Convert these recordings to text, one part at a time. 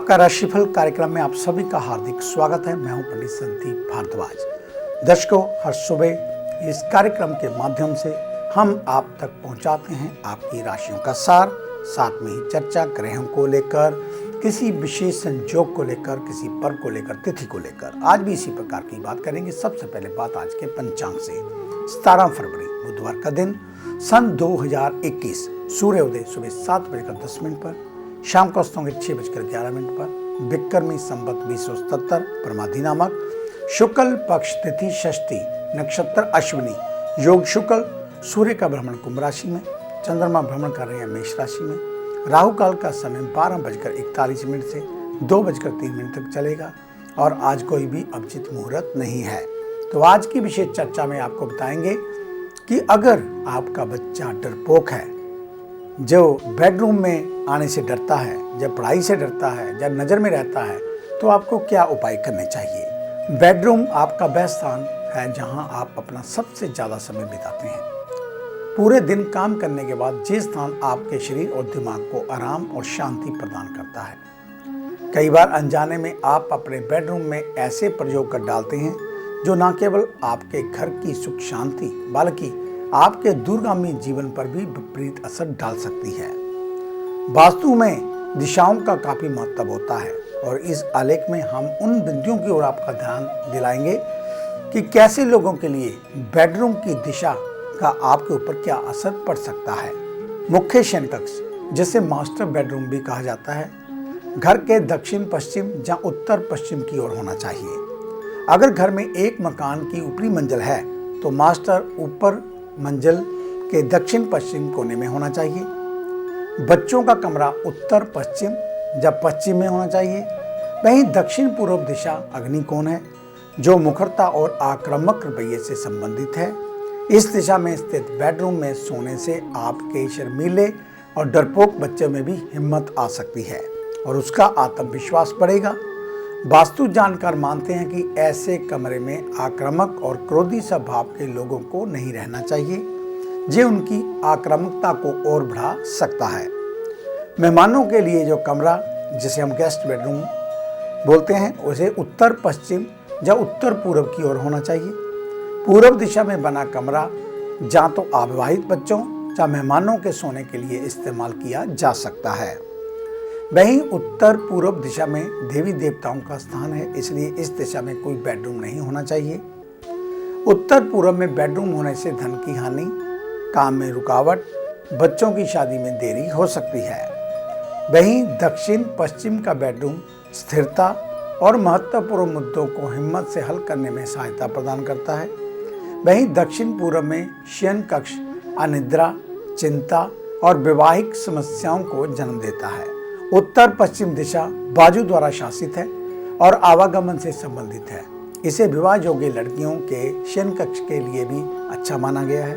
आपका राशिफल कार्यक्रम में आप सभी का हार्दिक स्वागत है। मैं हूं पंडित संदीप भारद्वाज। दर्शकों, हर सुबह इस कार्यक्रम के माध्यम से हम आप तक पहुंचाते हैं आपकी राशियों का सार, साथ में ही चर्चा ग्रहों को लेकर, किसी विशेष संयोग को लेकर, किसी पर्व को लेकर, तिथि को लेकर। आज भी इसी प्रकार की बात करेंगे। सबसे पहले बात आज के पंचांग से। 17 फरवरी बुधवार का दिन, सन 2021, सूर्योदय सुबह 7:10 पर, शाम को अस्त होंगे 6:11 पर, विक्रमी संवत 2077 परमाधि नामक, शुक्ल पक्ष तिथि षष्ठी, नक्षत्र अश्विनी, योग शुक्ल, सूर्य का भ्रमण कुंभ राशि में, चंद्रमा भ्रमण कर रहे हैं मेष राशि में। राहु काल का समय 12:41 से 2:03 तक चलेगा और आज कोई भी अभिजित मुहूर्त नहीं है। तो आज की विशेष चर्चा में आपको बताएंगे कि अगर आपका बच्चा डरपोक है, जो बेडरूम में आने से डरता है, जब पढ़ाई से डरता है, जब नज़र में रहता है, तो आपको क्या उपाय करने चाहिए। बेडरूम आपका वह स्थान है जहां आप अपना सबसे ज़्यादा समय बिताते हैं। पूरे दिन काम करने के बाद ये स्थान आपके शरीर और दिमाग को आराम और शांति प्रदान करता है। कई बार अनजाने में आप अपने बेडरूम में ऐसे प्रयोग कर डालते हैं जो न केवल आपके घर की सुख शांति बल्कि आपके दूरगामी जीवन पर भी विपरीत असर डाल सकती है। वास्तु में दिशाओं का काफी महत्व होता है और इस आलेख में हम उन बिंदुओं की ओर आपका ध्यान दिलाएंगे कि कैसे लोगों के लिए बेडरूम की दिशा का आपके ऊपर क्या असर पड़ सकता है। मुख्य शयन कक्ष, जिसे मास्टर बेडरूम भी कहा जाता है, घर के दक्षिण पश्चिम या उत्तर पश्चिम की ओर होना चाहिए। अगर घर में एक मकान की ऊपरी मंजिल है तो मास्टर ऊपर मंजिल के दक्षिण पश्चिम कोने में होना चाहिए। बच्चों का कमरा उत्तर पश्चिम या पश्चिम में होना चाहिए। वहीं दक्षिण पूर्व दिशा अग्निकोण है, जो मुखरता और आक्रामक रवैये से संबंधित है। इस दिशा में स्थित बेडरूम में सोने से आपके शर्मीले और डरपोक बच्चे में भी हिम्मत आ सकती है और उसका आत्मविश्वास बढ़ेगा। वास्तु जानकार मानते हैं कि ऐसे कमरे में आक्रामक और क्रोधी स्वभाव के लोगों को नहीं रहना चाहिए, जो उनकी आक्रामकता को और बढ़ा सकता है। मेहमानों के लिए जो कमरा, जिसे हम गेस्ट बेडरूम बोलते हैं, उसे उत्तर पश्चिम या उत्तर पूर्व की ओर होना चाहिए। पूर्व दिशा में बना कमरा या तो अविवाहित बच्चों या मेहमानों के सोने के लिए इस्तेमाल किया जा सकता है। वहीं उत्तर पूर्व दिशा में देवी देवताओं का स्थान है, इसलिए इस दिशा में कोई बेडरूम नहीं होना चाहिए। उत्तर पूर्व में बेडरूम होने से धन की हानि, काम में रुकावट, बच्चों की शादी में देरी हो सकती है। वहीं दक्षिण पश्चिम का बेडरूम स्थिरता और महत्वपूर्ण मुद्दों को हिम्मत से हल करने में सहायता प्रदान करता है। वहीं दक्षिण पूर्व में शयन कक्ष अनिद्रा, चिंता और वैवाहिक समस्याओं को जन्म देता है। उत्तर पश्चिम दिशा बाजू द्वारा शासित है और आवागमन से संबंधित है। इसे विवाह योग्य लड़कियों के शयन कक्ष के लिए भी अच्छा माना गया है।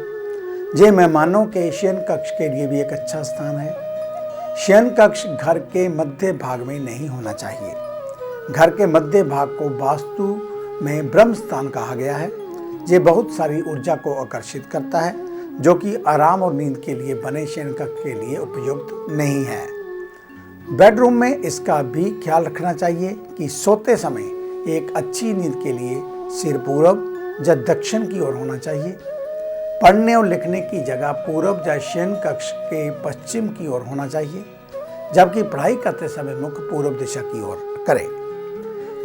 ये मेहमानों के शयन कक्ष के लिए भी एक अच्छा स्थान है। शयन कक्ष घर के मध्य भाग में नहीं होना चाहिए। घर के मध्य भाग को वास्तु में ब्रह्म स्थान कहा गया है। ये बहुत सारी ऊर्जा को आकर्षित करता है, जो कि आराम और नींद के लिए बने शयन कक्ष के लिए उपयुक्त नहीं है। बेडरूम में इसका भी ख्याल रखना चाहिए कि सोते समय एक अच्छी नींद के लिए सिर पूर्व या दक्षिण की ओर होना चाहिए। पढ़ने और लिखने की जगह पूर्व या शयन कक्ष के पश्चिम की ओर होना चाहिए, जबकि पढ़ाई करते समय मुख पूर्व दिशा की ओर करें।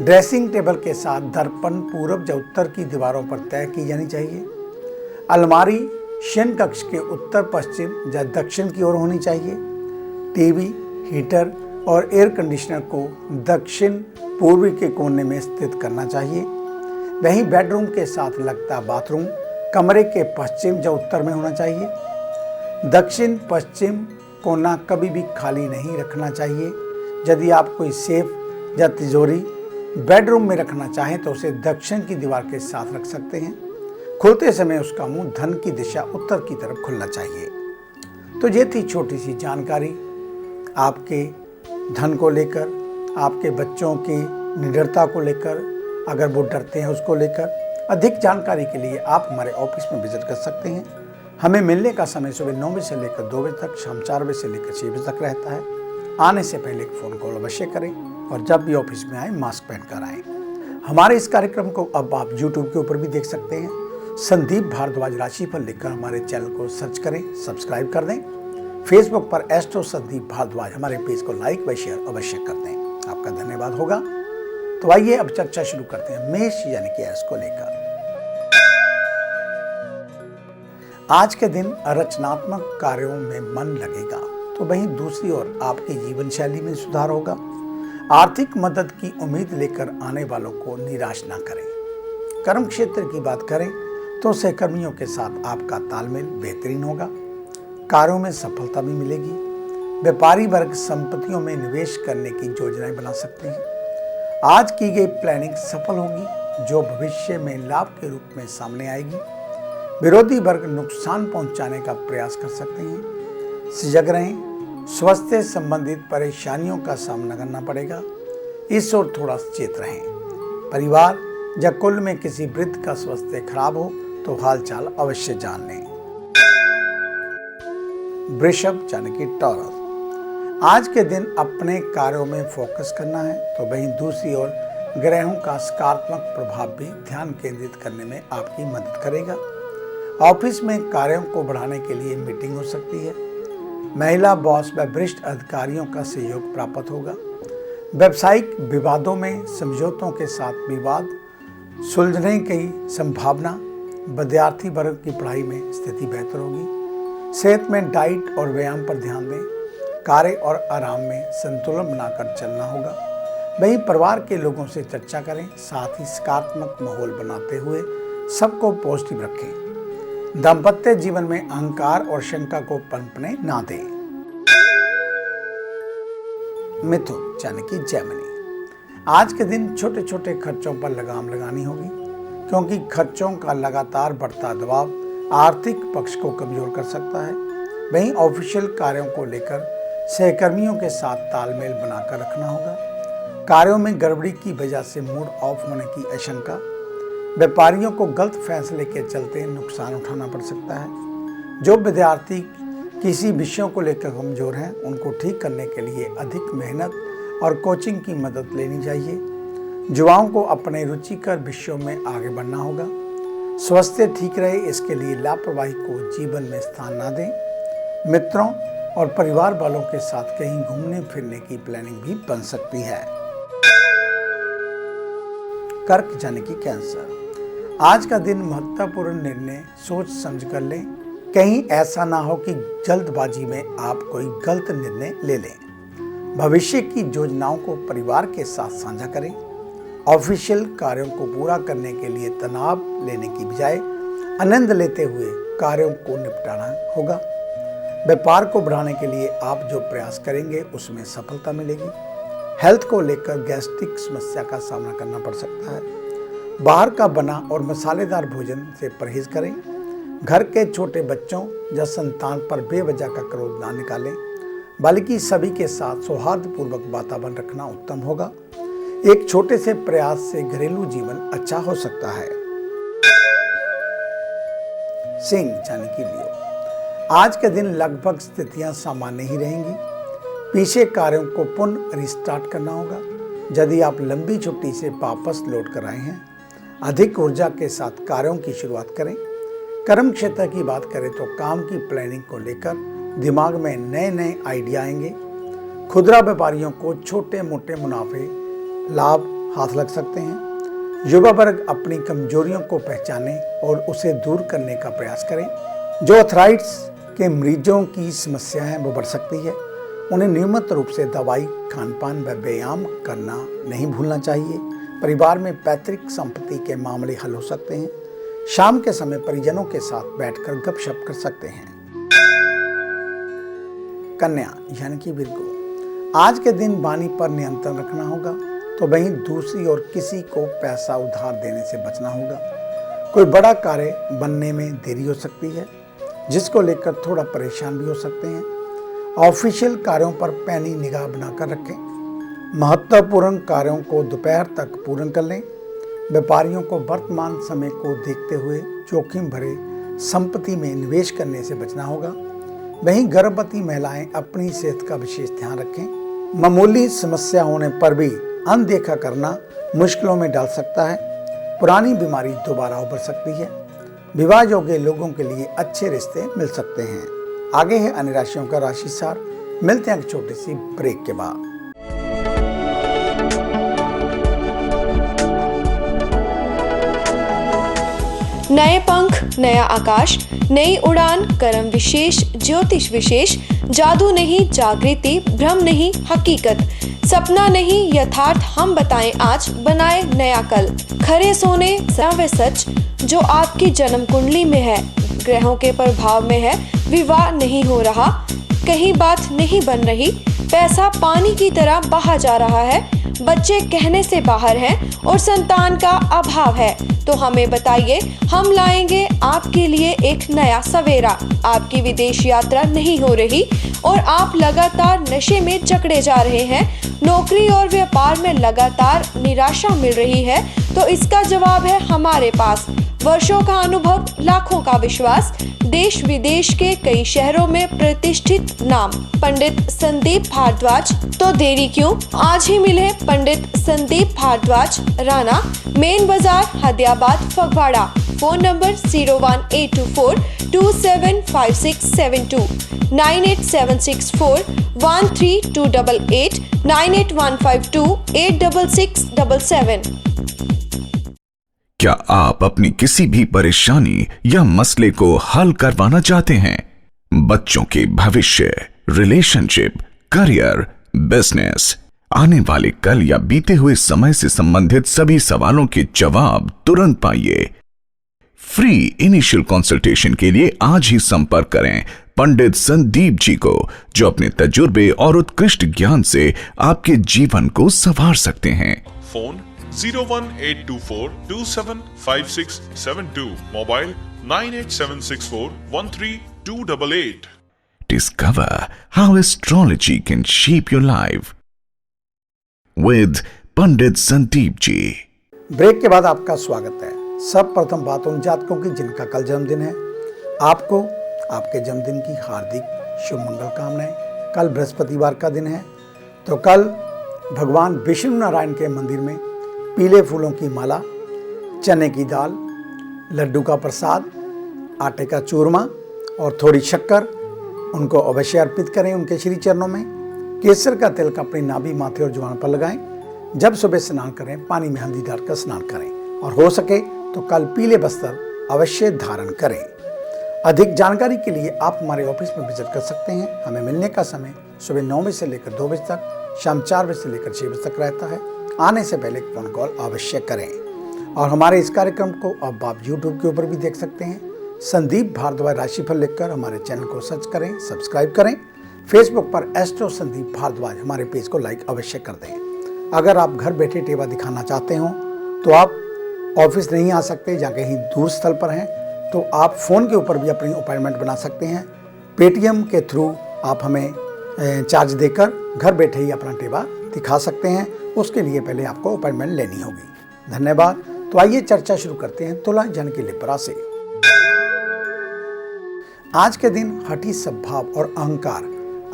ड्रेसिंग टेबल के साथ दर्पण पूर्व या उत्तर की दीवारों पर तय की जानी चाहिए। अलमारी शयन कक्ष के उत्तर पश्चिम या दक्षिण की ओर होनी चाहिए। टीवी, हीटर और एयर कंडीशनर को दक्षिण पूर्वी के कोने में स्थित करना चाहिए। वहीं बेडरूम के साथ लगता बाथरूम कमरे के पश्चिम या उत्तर में होना चाहिए। दक्षिण पश्चिम कोना कभी भी खाली नहीं रखना चाहिए। यदि आप कोई सेफ या तिजोरी बेडरूम में रखना चाहें तो उसे दक्षिण की दीवार के साथ रख सकते हैं। खुलते समय उसका मुंह धन की दिशा उत्तर की तरफ खुलना चाहिए। तो ये थी छोटी सी जानकारी आपके धन को लेकर, आपके बच्चों की निडरता को लेकर, अगर वो डरते हैं उसको लेकर। अधिक जानकारी के लिए आप हमारे ऑफिस में विजिट कर सकते हैं। हमें मिलने का समय सुबह 9 बजे से लेकर 2 बजे तक, शाम 4 बजे से लेकर 6 बजे तक रहता है। आने से पहले एक फ़ोन कॉल अवश्य करें और जब भी ऑफिस में आए मास्क पहनकर आएँ। हमारे इस कार्यक्रम को अब आप YouTube के ऊपर भी देख सकते हैं। संदीप भारद्वाज राशिफल लिखकर हमारे चैनल को सर्च करें, सब्सक्राइब कर दें। फेसबुक पर एस्ट्रो संदीप भारद्वाज हमारे पेज को लाइक व शेयर अवश्य कर दें। आपका धन्यवाद होगा। तो आइए अब चर्चा शुरू करते हैं मेष यानी कि एस को लेकर। आज के दिन रचनात्मक कार्यों में मन लगेगा, तो वहीं दूसरी ओर आपकी जीवन शैली में सुधार होगा। आर्थिक मदद की उम्मीद लेकर आने वालों को निराश ना करें। कर्म क्षेत्र की बात करें तो सहकर्मियों के साथ आपका तालमेल बेहतरीन होगा। कार्यों में सफलता भी मिलेगी। व्यापारी वर्ग संपत्तियों में निवेश करने की योजनाएं बना सकते हैं। आज की गई प्लानिंग सफल होगी, जो भविष्य में लाभ के रूप में सामने आएगी। विरोधी वर्ग नुकसान पहुंचाने का प्रयास कर सकते हैं। सजग रहें। स्वास्थ्य से संबंधित परेशानियों का सामना करना पड़ेगा, इस ओर थोड़ा सचेत रहें। परिवार या कुल में किसी वृद्ध का स्वास्थ्य खराब हो तो हालचाल अवश्य जान लें। वृषभ यानी कि टॉरस, आज के दिन अपने कार्यों में फोकस करना है, तो वहीं दूसरी ओर ग्रहों का सकारात्मक प्रभाव भी ध्यान केंद्रित करने में आपकी मदद करेगा। ऑफिस में कार्यों को बढ़ाने के लिए मीटिंग हो सकती है। महिला बॉस व वरिष्ठ अधिकारियों का सहयोग प्राप्त होगा। व्यावसायिक विवादों में समझौतों के साथ विवाद सुलझने की संभावना। विद्यार्थी वर्ग की पढ़ाई में स्थिति बेहतर होगी। सेहत में डाइट और व्यायाम पर ध्यान दें। कार्य और आराम में संतुलन बनाकर चलना होगा। वहीं परिवार के लोगों से चर्चा करें, साथ ही सकारात्मक माहौल बनाते हुए सबको पॉजिटिव रखें। दाम्पत्य जीवन में अहंकार और शंका को पनपने ना दें। मिथुन यानी कि जेमिनी, आज के दिन छोटे छोटे खर्चों पर लगाम लगानी होगी, क्योंकि खर्चों का लगातार बढ़ता दबाव आर्थिक पक्ष को कमजोर कर सकता है। वहीं ऑफिशियल कार्यों को लेकर सहकर्मियों के साथ तालमेल बनाकर रखना होगा। कार्यों में गड़बड़ी की वजह से मूड ऑफ होने की आशंका। व्यापारियों को गलत फैसले के चलते नुकसान उठाना पड़ सकता है। जो विद्यार्थी किसी विषयों को लेकर कमजोर हैं, उनको ठीक करने के लिए अधिक मेहनत और कोचिंग की मदद लेनी चाहिए। युवाओं को अपने रुचिकर विषयों में आगे बढ़ना होगा। स्वास्थ्य ठीक रहे, इसके लिए लापरवाही को जीवन में स्थान ना दें। मित्रों और परिवार वालों के साथ कहीं घूमने फिरने की प्लानिंग भी बन सकती है। कर्क यानी कि कैंसर, आज का दिन महत्वपूर्ण निर्णय सोच समझ कर लें। कहीं ऐसा ना हो कि जल्दबाजी में आप कोई गलत निर्णय ले लें। भविष्य की योजनाओं को परिवार के साथ साझा करें। ऑफिशियल कार्यों को पूरा करने के लिए तनाव लेने की बजाय आनंद लेते हुए कार्यों को निपटाना होगा। व्यापार को बढ़ाने के लिए आप जो प्रयास करेंगे उसमें सफलता मिलेगी। हेल्थ को लेकर गैस्ट्रिक समस्या का सामना करना पड़ सकता है। बाहर का बना और मसालेदार भोजन से परहेज करें। घर के छोटे बच्चों या संतान पर बेवजह का क्रोध ना निकालें, बल्कि सभी के साथ सौहार्दपूर्वक वातावरण रखना उत्तम होगा। एक छोटे से प्रयास से घरेलू जीवन अच्छा हो सकता है। सिंह यानी कि लियो, आज के दिन लगभग स्थितियां सामान्य ही रहेंगी। पीछे कार्यों को पुनः रिस्टार्ट करना होगा। यदि आप लंबी छुट्टी से वापस लौट कर आए हैं, अधिक ऊर्जा के साथ कार्यों की शुरुआत करें। कर्म क्षेत्र की बात करें तो काम की प्लानिंग को लेकर दिमाग में नए नए आइडिया आएंगे। खुदरा व्यापारियों को छोटे मोटे मुनाफे लाभ हाथ लग सकते हैं। युवा वर्ग अपनी कमजोरियों को पहचानें और उसे दूर करने का प्रयास करें। जो अर्थराइटिस के मरीजों की समस्या है वो बढ़ सकती है। उन्हें नियमित रूप से दवाई, खानपान व व्यायाम करना नहीं भूलना चाहिए। परिवार में पैतृक संपत्ति के मामले हल हो सकते हैं। शाम के समय परिजनों के साथ बैठकर गपशप कर सकते हैं। कन्या यानी कि विर्गो, आज के दिन वाणी पर नियंत्रण रखना होगा, तो वहीं दूसरी ओर किसी को पैसा उधार देने से बचना होगा। कोई बड़ा कार्य बनने में देरी हो सकती है, जिसको लेकर थोड़ा परेशान भी हो सकते हैं। ऑफिशियल कार्यों पर पैनी निगाह बनाकर रखें। महत्वपूर्ण कार्यों को दोपहर तक पूर्ण कर लें। व्यापारियों को वर्तमान समय को देखते हुए जोखिम भरे संपत्ति में निवेश करने से बचना होगा। वहीं गर्भवती महिलाएं अपनी सेहत का विशेष ध्यान रखें। मामूली समस्या होने पर भी अनदेखा करना मुश्किलों में डाल सकता है। पुरानी बीमारी दोबारा उभर सकती है। विवाह योग्य लोगों के लिए अच्छे रिश्ते मिल सकते हैं। आगे है अन्य राशियों का राशि सार। मिलते हैं एक छोटी सी ब्रेक के बाद। नए पंख, नया आकाश, नई उड़ान, कर्म विशेष, ज्योतिष विशेष, जादू नहीं जागृति, भ्रम नहीं हकीकत, सपना नहीं यथार्थ, हम बताएं आज, बनाए नया कल। खरे सोने व सच जो आपकी जन्म कुंडली में है, ग्रहों के प्रभाव में है, विवाह नहीं हो रहा, कहीं बात नहीं बन रही, पैसा पानी की तरह बहा जा रहा है, बच्चे कहने से बाहर हैं और संतान का अभाव है, तो हमें बताइए, हम लाएंगे आपके लिए एक नया सवेरा। आपकी विदेश यात्रा नहीं हो रही और आप लगातार नशे में जकड़े जा रहे हैं, नौकरी और व्यापार में लगातार निराशा मिल रही है, तो इसका जवाब है हमारे पास। वर्षों का अनुभव, लाखों का विश्वास, देश विदेश के कई शहरों में प्रतिष्ठित नाम पंडित संदीप भारद्वाज। तो देरी क्यों, आज ही मिले पंडित संदीप भारद्वाज, राणा, मेन बाजार, हदियाबाद, फगवाड़ा। Phone number 01824275672, 9876413288, 9815286677। क्या आप अपनी किसी भी परेशानी या मसले को हल करवाना चाहते हैं? बच्चों के भविष्य, रिलेशनशिप, करियर, बिजनेस, आने वाले कल या बीते हुए समय से संबंधित सभी सवालों के जवाब तुरंत पाइए। फ्री इनिशियल कंसल्टेशन के लिए आज ही संपर्क करें पंडित संदीप जी को, जो अपने तजुर्बे और उत्कृष्ट ज्ञान से आपके जीवन को संवार सकते हैं। Phone 01824275672, mobile 9876413288। Discover how astrology can shape your life with Pandit Sandeep ji. Break के बाद आपका स्वागत है। सब प्रथम बात उन जातकों की जिनका कल जन्मदिन है, आपको आपके जन्मदिन की हार्दिक शुभ मंगल कामनाएं। कल बृहस्पतिवार का दिन है, तो कल भगवान विष्णु नारायण के मंदिर में पीले फूलों की माला, चने की दाल, लड्डू का प्रसाद, आटे का चूरमा और थोड़ी शक्कर उनको अवश्य अर्पित करें उनके श्री चरणों में। केसर का तिलक अपनी नाभि, माथे और जुबान पर लगाएं। जब सुबह स्नान करें, पानी में हल्दी डालकर स्नान करें और हो सके तो कल पीले वस्त्र अवश्य धारण करें। अधिक जानकारी के लिए आप हमारे ऑफिस में विजिट कर सकते हैं। हमें मिलने का समय सुबह 9 बजे से लेकर 2 बजे तक, शाम 4 बजे से लेकर 6 बजे तक रहता है। आने से पहले एक फोन कॉल अवश्य करें। और हमारे इस कार्यक्रम को अब आप YouTube के ऊपर भी देख सकते हैं। संदीप भारद्वाज राशिफल लिखकर हमारे चैनल को सर्च करें, सब्सक्राइब करें। फेसबुक पर एस्ट्रो संदीप भारद्वाज हमारे पेज को लाइक अवश्य कर दें। अगर आप घर बैठे टेवा दिखाना चाहते हो तो आप ऑफिस नहीं आ सकते या कहीं दूर स्थल पर हैं, तो आप फ़ोन के ऊपर भी अपनी अपॉइंटमेंट बना सकते हैं। पेटीएम के थ्रू आप हमें चार्ज देकर घर बैठे ही अपना टेवा दिखा सकते हैं। उसके लिए पहले आपको अपॉइंटमेंट लेनी होगी। धन्यवाद। तो आइए चर्चा शुरू करते हैं तुला जन की लिब्रा से। आज के दिन हठी स्वभाव और अहंकार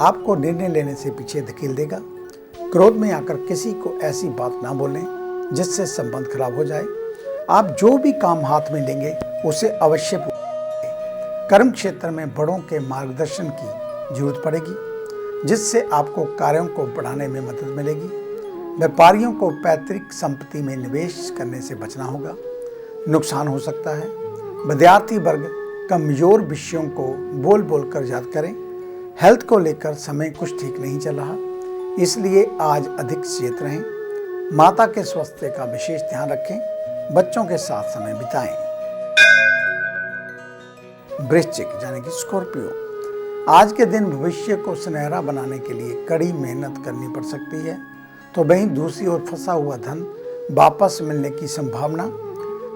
आपको निर्णय लेने से पीछे धकेल देगा। क्रोध में आकर किसी को ऐसी बात ना बोलें जिससे संबंध खराब हो जाए। आप जो भी काम हाथ में लेंगे उसे अवश्य पूरा करें। कर्म क्षेत्र में बड़ों के मार्गदर्शन की जरूरत पड़ेगी, जिससे आपको कार्यों को बढ़ाने में मदद मिलेगी। व्यापारियों को पैतृक संपत्ति में निवेश करने से बचना होगा, नुकसान हो सकता है। विद्यार्थी वर्ग कमजोर विषयों को बोल बोल कर याद करें। हेल्थ को लेकर समय कुछ ठीक नहीं चल रहा, इसलिए आज अधिक सचेत रहें। माता के स्वास्थ्य का विशेष ध्यान रखें। बच्चों के साथ समय बिताएं। वृश्चिक यानी कि स्कॉर्पियो, आज के दिन भविष्य को सुनहरा बनाने के लिए कड़ी मेहनत करनी पड़ सकती है, तो वहीं दूसरी ओर फंसा हुआ धन वापस मिलने की संभावना।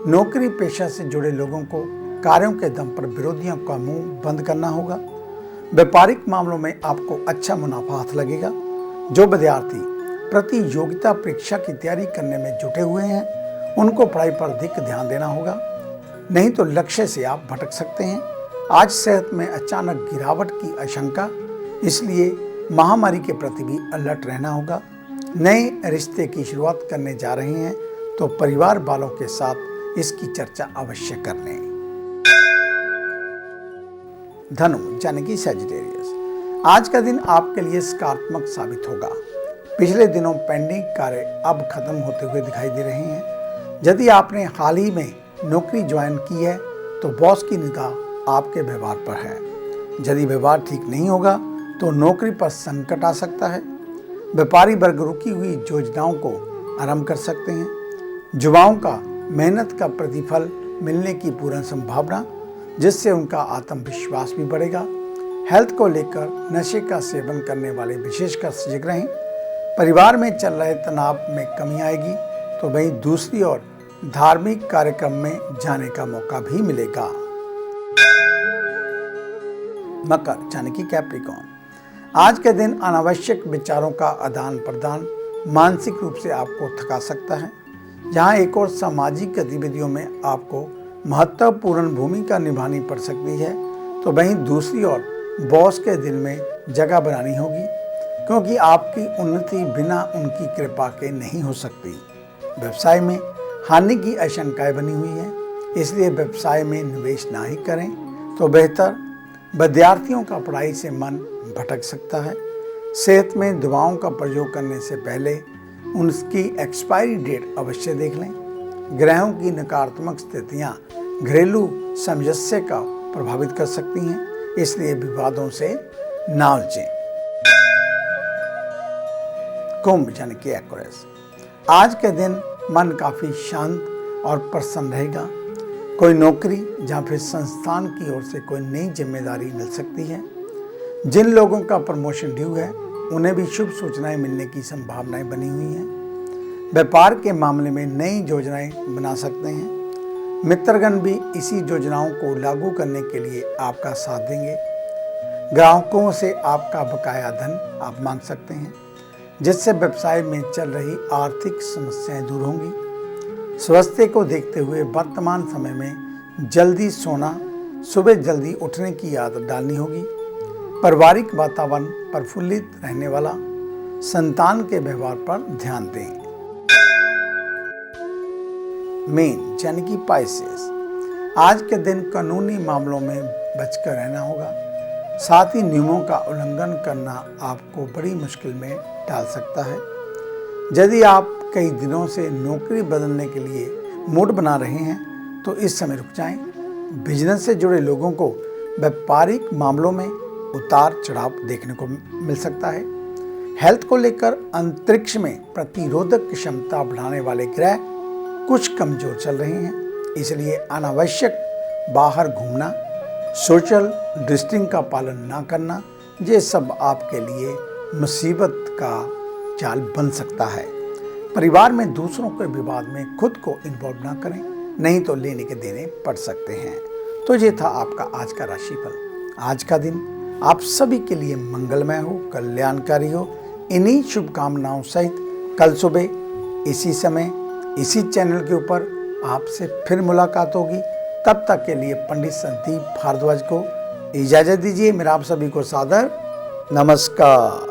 नौकरी पेशा से जुड़े लोगों को कार्यों के दम पर विरोधियों का मुंह बंद करना होगा। व्यापारिक मामलों में आपको अच्छा मुनाफा हाथ लगेगा। जो विद्यार्थी प्रतियोगिता परीक्षा की तैयारी करने में जुटे हुए हैं, उनको पढ़ाई पर अधिक ध्यान देना होगा, नहीं तो लक्ष्य से आप भटक सकते हैं। आज सेहत में अचानक गिरावट की आशंका, इसलिए महामारी के प्रति भी अलर्ट रहना होगा। नए रिश्ते की शुरुआत करने जा रहे हैं तो परिवार वालों के साथ इसकी चर्चा अवश्य कर लें। धनु यानी कि सैजिटेरियस, आज का दिन आपके लिए सकारात्मक साबित होगा। पिछले दिनों पेंडिंग कार्य अब खत्म होते हुए दिखाई दे रहे हैं। यदि आपने हाल ही में नौकरी ज्वाइन की है तो बॉस की निगाह आपके व्यवहार पर है। यदि व्यवहार ठीक नहीं होगा तो नौकरी पर संकट आ सकता है। व्यापारी वर्ग रुकी हुई योजनाओं को आरंभ कर सकते हैं। युवाओं का मेहनत का प्रतिफल मिलने की पूर्ण संभावना, जिससे उनका आत्मविश्वास भी बढ़ेगा। हेल्थ को लेकर नशे का सेवन करने वाले विशेषकर सजग रहें। परिवार में चल रहे तनाव में कमी आएगी तो वहीं दूसरी ओर धार्मिक कार्यक्रम में जाने का मौका भी मिलेगा। मकर यानी कि कैप्रिकॉर्न, आज के दिन अनावश्यक विचारों का आदान प्रदान मानसिक रूप से आपको थका सकता है। जहां एक और सामाजिक गतिविधियों में आपको महत्वपूर्ण भूमिका निभानी पड़ सकती है तो वहीं दूसरी ओर बॉस के दिल में जगह बनानी होगी, क्योंकि आपकी उन्नति बिना उनकी कृपा के नहीं हो सकती। व्यवसाय में हानि की आशंकाएं बनी हुई है, इसलिए व्यवसाय में निवेश ना ही करें तो बेहतर। विद्यार्थियों का पढ़ाई से मन भटक सकता है। सेहत में दवाओं का प्रयोग करने से पहले उनकी एक्सपायरी डेट अवश्य देख लें। ग्रहों की नकारात्मक स्थितियां घरेलू सामंजस्य का प्रभावित कर सकती हैं, इसलिए विवादों से ना उलझें। कुंभ यानी कि एक्वेरियस, आज के दिन मन काफी शांत और प्रसन्न रहेगा। कोई नौकरी या फिर संस्थान की ओर से कोई नई जिम्मेदारी मिल सकती है। जिन लोगों का प्रमोशन ड्यू है उन्हें भी शुभ सूचनाएं मिलने की संभावनाएं बनी हुई हैं। व्यापार के मामले में नई योजनाएं बना सकते हैं। मित्रगण भी इसी योजनाओं को लागू करने के लिए आपका साथ देंगे। ग्राहकों से आपका बकाया धन आप मांग सकते हैं, जिससे व्यवसाय में चल रही आर्थिक समस्याएं दूर होंगी। स्वास्थ्य को देखते हुए वर्तमान समय में जल्दी सोना, सुबह जल्दी उठने की आदत डालनी होगी। पारिवारिक वातावरण प्रफुल्लित रहने वाला। संतान के व्यवहार पर ध्यान दें। मीन यानी कि पाइसेस, आज के दिन कानूनी मामलों में बचकर रहना होगा। साथ ही नियमों का उल्लंघन करना आपको बड़ी मुश्किल में डाल सकता है। यदि आप कई दिनों से नौकरी बदलने के लिए मूड बना रहे हैं तो इस समय रुक जाएं। बिजनेस से जुड़े लोगों को व्यापारिक मामलों में उतार चढ़ाव देखने को मिल सकता है। हेल्थ को लेकर अंतरिक्ष में प्रतिरोधक क्षमता बढ़ाने वाले ग्रह कुछ कमजोर चल रहे हैं, इसलिए अनावश्यक बाहर घूमना, सोशल डिस्टेंसिंग का पालन ना करना, ये सब आपके लिए मुसीबत का जाल बन सकता है। परिवार में दूसरों के विवाद में खुद को इन्वॉल्व ना करें, नहीं तो लेने के देने पड़ सकते हैं। तो ये था आपका आज का राशिफल। आज का दिन आप सभी के लिए मंगलमय हो, कल्याणकारी हो। इन्हीं शुभकामनाओं सहित कल सुबह इसी समय इसी चैनल के ऊपर आपसे फिर मुलाकात होगी। तब तक के लिए पंडित संदीप भारद्वाज को इजाजत दीजिए। मेरा आप सभी को सादर नमस्कार।